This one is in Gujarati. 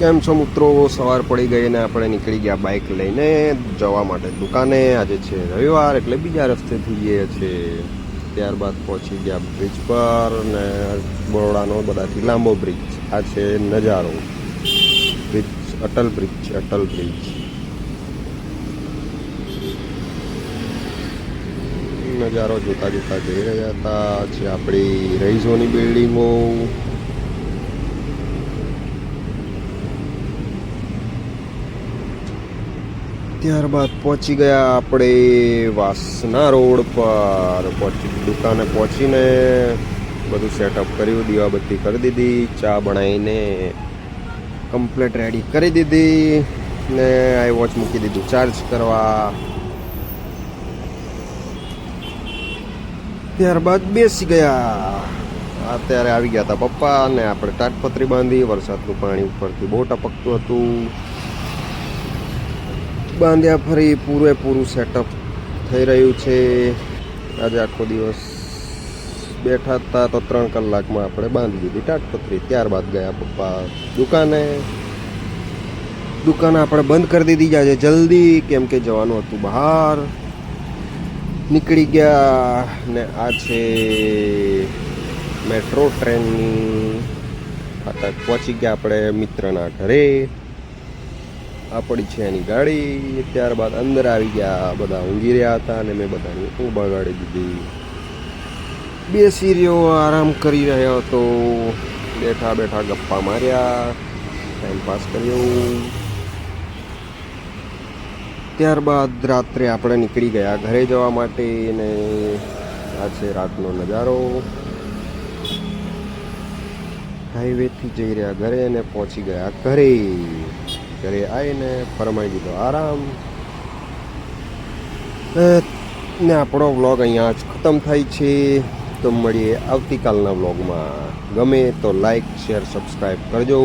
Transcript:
કેમ છો મિત્રો? સવાર પડી ગઈ ને આપણે નીકળી ગયા બાઇક લઈને જવા માટે દુકાને. આજે છે રવિવાર એટલે બીજા રસ્તે થઈએ છે. ત્યારબાદ પહોંચી ગયા બ્રિજ પર ને બરોડાનો બધાથી લાંબો બ્રિજ. આ છે નજારો, બ્રિજ અટલ બ્રિજ છે, અટલ બ્રિજ. નજારો જોતા જોતા જઈ રહ્યા હતા. છે આપણી રહીશોની બિલ્ડિંગો. ત્યારબાદ પહોંચી ગયા આપણે વાસના રોડ પર. દુકાને પહોંચીને બધું સેટઅપ કર્યું, દીવાબત્તી કરી દીધી, ચા બનાવીને કમ્પ્લીટ રેડી કરી દીધી ને આઈ વોચ મૂકી દીધું ચાર્જ કરવા. ત્યારબાદ બેસી ગયા. અત્યારે આવી ગયા હતા પપ્પા અને આપણે તાટપત્રી બાંધી. વરસાદનું પાણી ઉપરથી બહુ ટપકતું હતું. બાંધ્યા ફરી પૂરેપૂરું સેટઅપ થઈ રહ્યું છે. આજે આખો દિવસ બેઠા હતા તો 3 કલાકમાં આપણે બાંધી દીધી તાટપત્રી. ત્યારબાદ ગયા પપ્પા દુકાને. દુકાન આપણે બંધ કરી દીધી આજે જલ્દી, કેમ કે જવાનું હતું બહાર. નીકળી ગયા ને આ છે મેટ્રો ટ્રેનની ફાટક. પહોંચી ગયા આપણે મિત્રના ઘરે. આ પડી છે એની ગાડી. ત્યારબાદ અંદર આવી ગયા. બધા ઊંઘી રહ્યા હતા અને મેં બધાની ઊંઘ બગાડી દીધી. બેસી રહ્યો, આરામ કરી રહ્યો હતો. બેઠા બેઠા ગપ્પા માર્યા, ટાઈમ પાસ કર્યો. ત્યારબાદ રાત્રે આપણે નીકળી ગયા ઘરે જવા માટે ને આ છે રાતનો નજારો. હાઈવેથી જઈ રહ્યા ઘરે ને પહોંચી ગયા ઘરે. ઘરે આવીને ફરમાઈ દીધો આરામ ને આપણો વ્લોગ અહીંયા જ ખતમ થાય છે. તો મળીએ આવતીકાલના વ્લોગમાં. ગમે તો લાઈક, શેર, સબસ્ક્રાઈબ કરજો.